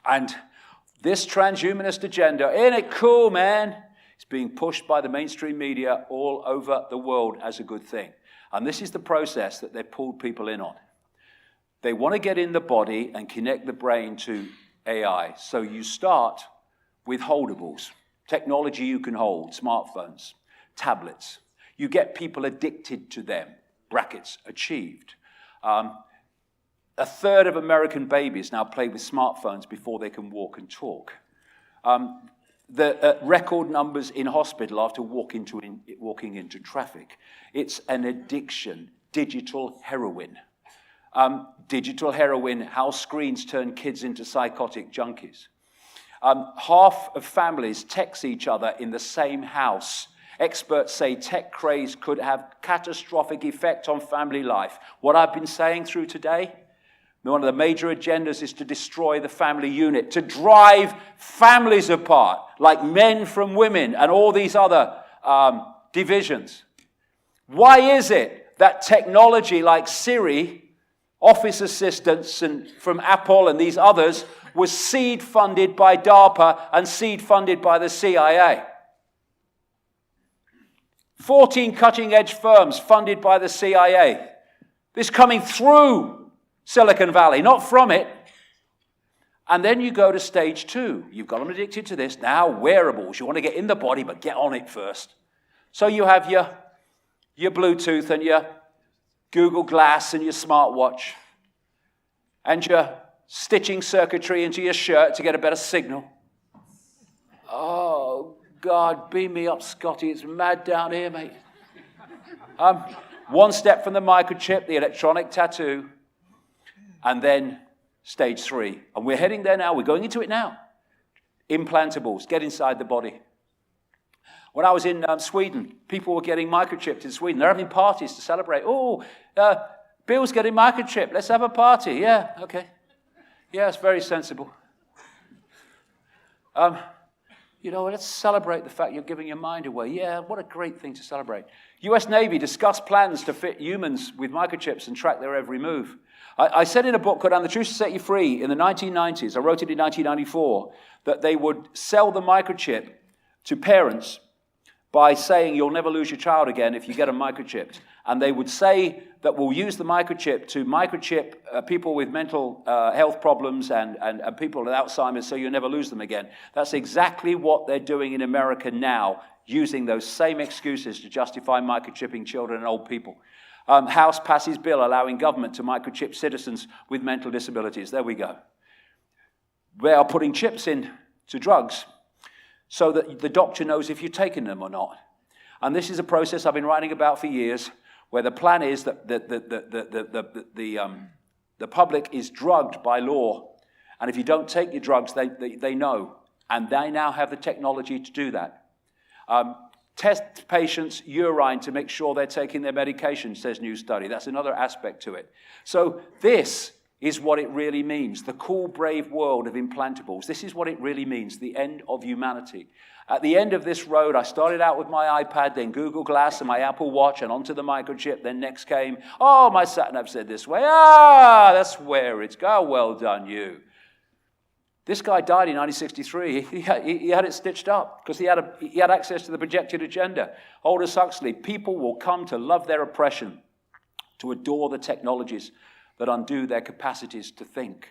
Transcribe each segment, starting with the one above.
And this transhumanist agenda, ain't it cool, man? It's being pushed by the mainstream media all over the world as a good thing. And this is the process that they've pulled people in on. They want to get in the body and connect the brain to AI. So you start with holdables, technology you can hold, smartphones, tablets. You get people addicted to them, brackets, achieved. A third of American babies now play with smartphones before they can walk and talk. The record numbers in hospital after walking into traffic. It's an addiction, digital heroin. Digital heroin, how screens turn kids into psychotic junkies. Half of families text each other in the same house. Experts say tech craze could have catastrophic effect on family life. What I've been saying through today, one of the major agendas is to destroy the family unit, to drive families apart, like men from women and all these other divisions. Why is it that technology like Siri, Office assistants and from Apple and these others was seed funded by DARPA and seed funded by the CIA? 14 cutting-edge firms funded by the CIA. This coming through Silicon Valley, not from it. And then you go to stage 2. You've got them addicted to this. Now wearables. You want to get in the body, but get on it first. So you have your Bluetooth and your Google Glass and your smartwatch. And your stitching circuitry into your shirt to get a better signal. Oh, God, beam me up, Scotty. It's mad down here, mate. One step from the microchip, the electronic tattoo, and then stage 3. And we're heading there now. We're going into it now. Implantables, get inside the body. When I was in Sweden, people were getting microchipped in Sweden. They're having parties to celebrate. Oh, Bill's getting microchipped. Let's have a party. Yeah, okay. Yeah, it's very sensible. Let's celebrate the fact you're giving your mind away. Yeah, what a great thing to celebrate. US Navy discussed plans to fit humans with microchips and track their every move. I said in a book called And the Truth to Set You Free in the 1990s, I wrote it in 1994, that they would sell the microchip to parents by saying you'll never lose your child again if you get them microchipped. And they would say that we'll use the microchip to microchip people with mental health problems and people with Alzheimer's so you'll never lose them again. That's exactly what they're doing in America now, using those same excuses to justify microchipping children and old people. House passes bill allowing government to microchip citizens with mental disabilities. There we go. They are putting chips in to drugs so that the doctor knows if you're taking them or not. And this is a process I've been writing about for years, where the plan is that the public is drugged by law. And if you don't take your drugs, they know. And they now have the technology to do that. Test patients' urine to make sure they're taking their medication, says new study. That's another aspect to it. So this is what it really means, the cool, brave world of implantables. This is what it really means, the end of humanity. At the end of this road, I started out with my iPad, then Google Glass and my Apple Watch, and onto the microchip. Then next came, my sat-nav said this way. That's where it's go. Well done, you. This guy died in 1963. He had it stitched up because he had access to the projected agenda. Aldous Huxley, people will come to love their oppression, to adore the technologies that undo their capacities to think.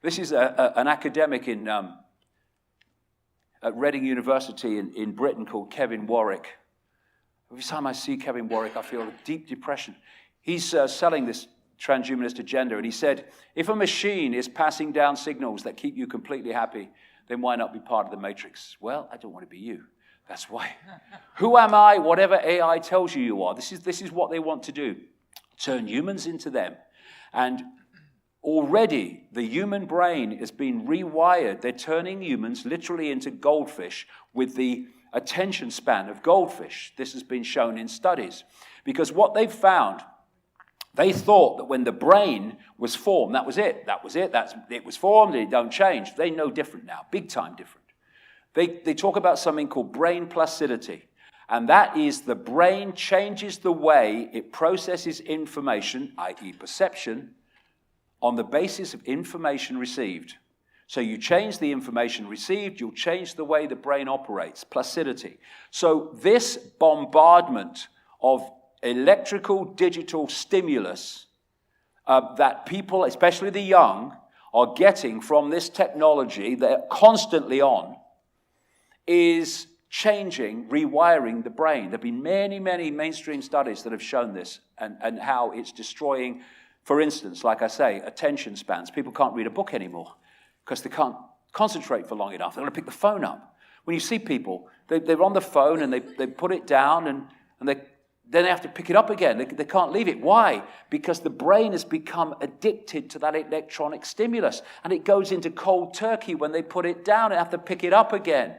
This is an academic at Reading University in Britain called Kevin Warwick. Every time I see Kevin Warwick, I feel a deep depression. He's selling this transhumanist agenda, and he said, if a machine is passing down signals that keep you completely happy, then why not be part of the matrix? Well, I don't want to be you. That's why. Who am I? Whatever AI tells you you are. This is what they want to do. Turn humans into them. And already the human brain has been rewired. They're turning humans literally into goldfish with the attention span of goldfish. This has been shown in studies. Because what they've found, they thought that when the brain was formed, that was it. It was formed, it don't change. They know different now, big time different. They talk about something called brain plasticity. And that is the brain changes the way it processes information, i.e. perception, on the basis of information received. So you change the information received, you'll change the way the brain operates, placidity. So this bombardment of electrical digital stimulus that people, especially the young, are getting from this technology they're constantly on is changing, rewiring the brain. There have been many, many mainstream studies that have shown this and how it's destroying, for instance, like I say, attention spans. People can't read a book anymore because they can't concentrate for long enough. They're going to pick the phone up. When you see people, they're on the phone and they put it down and then they have to pick it up again. They can't leave it. Why? Because the brain has become addicted to that electronic stimulus and it goes into cold turkey when they put it down and have to pick it up again.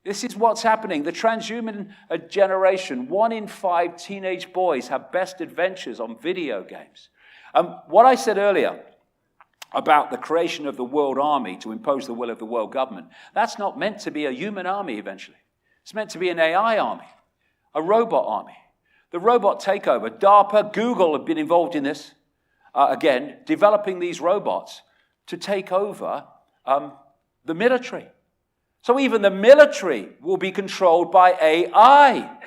This is what's happening. The transhuman generation, 1 in 5 teenage boys have best adventures on video games. What I said earlier about the creation of the world army to impose the will of the world government, that's not meant to be a human army eventually. It's meant to be an AI army, a robot army. The robot takeover, DARPA, Google have been involved in this, again, developing these robots to take over the military. So even the military will be controlled by AI.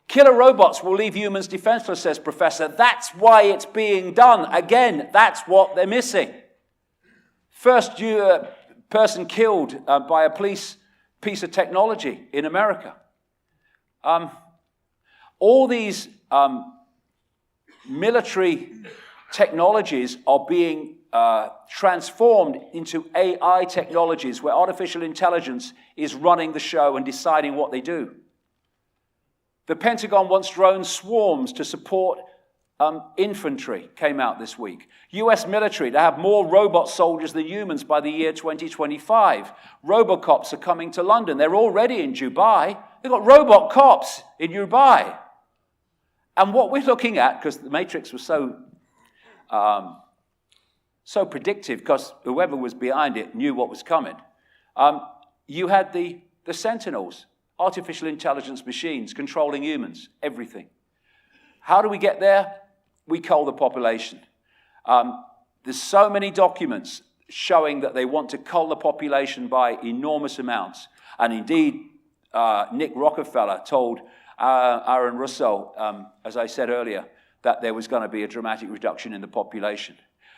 Killer robots will leave humans defenseless, says Professor. That's why it's being done. Again, that's what they're missing. First person killed by a police piece of technology in America. All these military technologies are being transformed into AI technologies where artificial intelligence is running the show and deciding what they do. The Pentagon wants drone swarms to support infantry, came out this week. US military to have more robot soldiers than humans by the year 2025. Robocops are coming to London. They're already in Dubai. They've got robot cops in Dubai. And what we're looking at, because the Matrix was so predictive, because whoever was behind it knew what was coming, you had the Sentinels, artificial intelligence machines controlling humans, everything. How do we get there? We cull the population. There's so many documents showing that they want to cull the population by enormous amounts. And indeed, Nick Rockefeller told Aaron Russo, as I said earlier, that there was going to be a dramatic reduction in the population.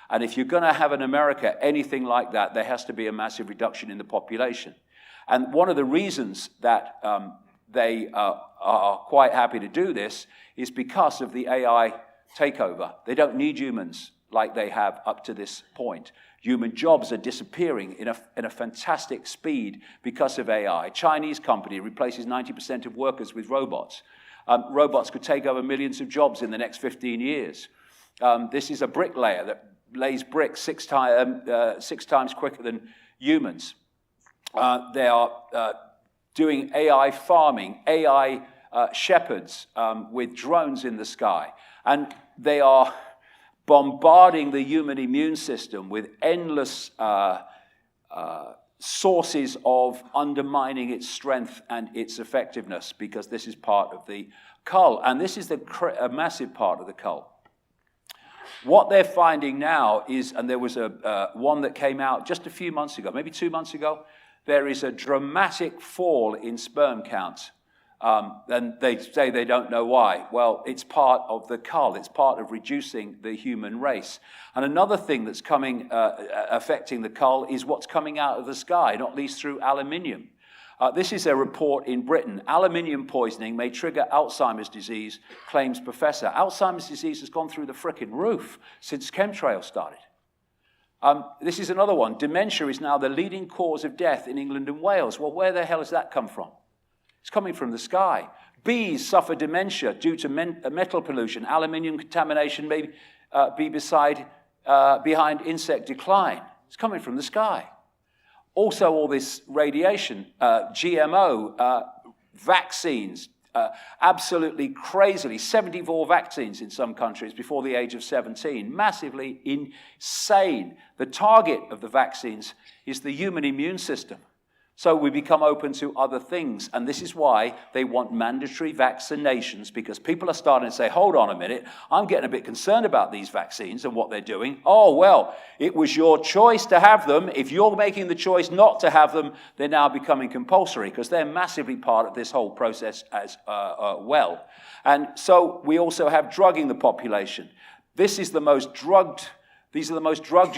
And if you're going to have in America anything like that, there has to be a massive reduction in the population. And one of the reasons that they are quite happy to do this is because of the AI takeover. They don't need humans like they have up to this point. Human jobs are disappearing in a fantastic speed because of AI. A Chinese company replaces 90% of workers with robots. Robots could take over millions of jobs in the next 15 years. This is a bricklayer that lays bricks six times quicker than humans. They are doing AI farming, AI shepherds with drones in the sky. And they are bombarding the human immune system with endless sources of undermining its strength and its effectiveness, because this is part of the cull. And this is a massive part of the cull. What they're finding now is, and there was one that came out just a few months ago, maybe 2 months ago, there is a dramatic fall in sperm counts. And they say they don't know why. Well, it's part of the cull. It's part of reducing the human race. And another thing that's coming, affecting the cull is what's coming out of the sky, not least through aluminium. This is a report in Britain. Aluminium poisoning may trigger Alzheimer's disease, claims professor. Alzheimer's disease has gone through the frickin' roof since chemtrails started. This is another one. Dementia is now the leading cause of death in England and Wales. Well, where the hell has that come from? It's coming from the sky. Bees suffer dementia due to metal pollution. Aluminium contamination may be behind insect decline. It's coming from the sky. Also, all this radiation, GMO, vaccines, absolutely crazily, 74 vaccines in some countries before the age of 17, massively insane. The target of the vaccines is the human immune system. So we become open to other things. And this is why they want mandatory vaccinations, because people are starting to say, hold on a minute, I'm getting a bit concerned about these vaccines and what they're doing. Oh, well, it was your choice to have them. If you're making the choice not to have them, they're now becoming compulsory, because they're massively part of this whole process as well. And so we also have drugging the population. These are the most drugged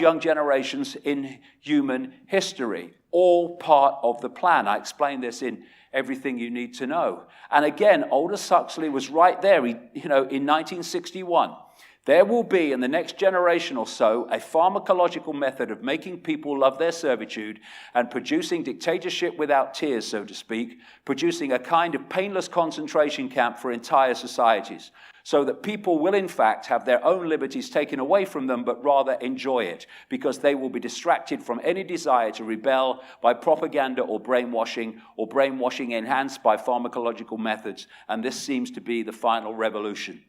young generations in human history, all part of the plan. I explained this in Everything You Need to Know. And again, Aldous Huxley was right there. In 1961, there will be, in the next generation or so, a pharmacological method of making people love their servitude and producing dictatorship without tears, so to speak, producing a kind of painless concentration camp for entire societies, so that people will in fact have their own liberties taken away from them, but rather enjoy it, because they will be distracted from any desire to rebel by propaganda or brainwashing enhanced by pharmacological methods. And this seems to be the final revolution.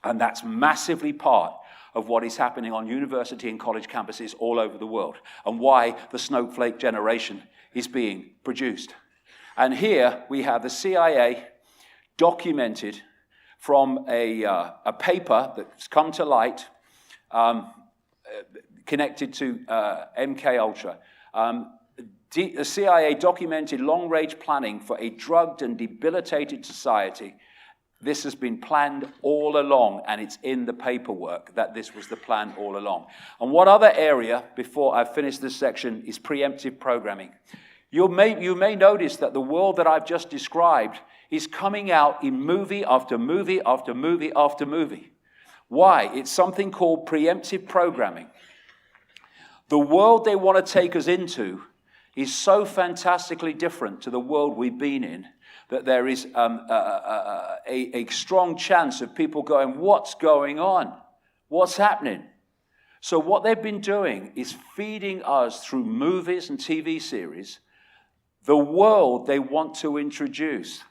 And that's massively part of what is happening on university and college campuses all over the world, and why the snowflake generation is being produced. And here we have the CIA documented from a paper that's come to light connected to MKUltra. The CIA documented long-range planning for a drugged and debilitated society. This has been planned all along, and it's in the paperwork that this was the plan all along. And one other area, before I finish this section, is preemptive programming. You may notice that the world that I've just described is coming out in movie after movie after movie after movie. Why? It's something called preemptive programming. The world they want to take us into is so fantastically different to the world we've been in that there is a strong chance of people going, what's going on? What's happening? So what they've been doing is feeding us through movies and TV series the world they want to introduce.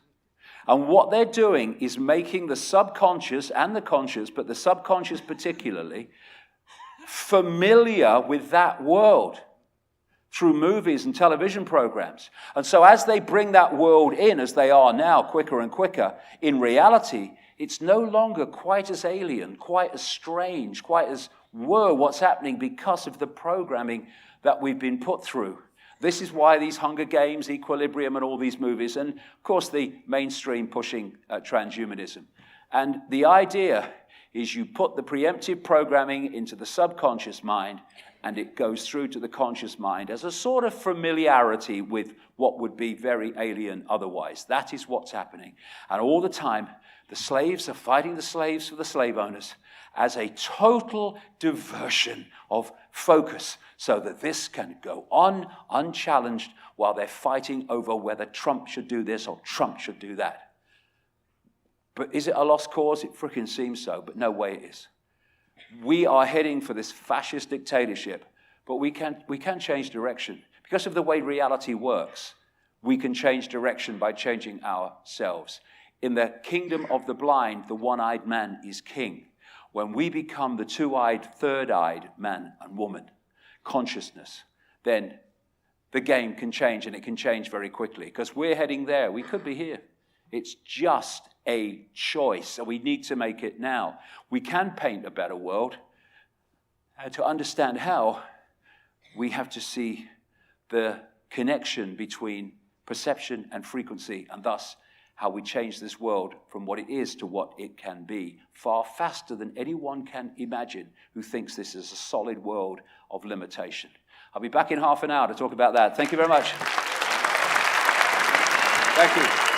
And what they're doing is making the subconscious and the conscious, but the subconscious particularly, familiar with that world through movies and television programs. And so as they bring that world in, as they are now, quicker and quicker, in reality, it's no longer quite as alien, quite as strange, quite as, whoa, what's happening, because of the programming that we've been put through. This is why these Hunger Games, Equilibrium, and all these movies, and of course the mainstream pushing transhumanism. And the idea is you put the preemptive programming into the subconscious mind, and it goes through to the conscious mind as a sort of familiarity with what would be very alien otherwise. That is what's happening. And all the time, the slaves are fighting the slaves for the slave owners as a total diversion of focus, so that this can go on unchallenged while they're fighting over whether Trump should do this or Trump should do that. But is it a lost cause? It frickin' seems so, but no way it is. We are heading for this fascist dictatorship, but we can change direction. Because of the way reality works, we can change direction by changing ourselves. In the kingdom of the blind, the one-eyed man is king. When we become the two-eyed, third-eyed man and woman, consciousness, then the game can change, and it can change very quickly, because we're heading there. We could be here. It's just a choice, so we need to make it now. We can paint a better world. And to understand how, we have to see the connection between perception and frequency, and thus how we change this world from what it is to what it can be, far faster than anyone can imagine who thinks this is a solid world of limitation. I'll be back in half an hour to talk about that. Thank you very much. Thank you.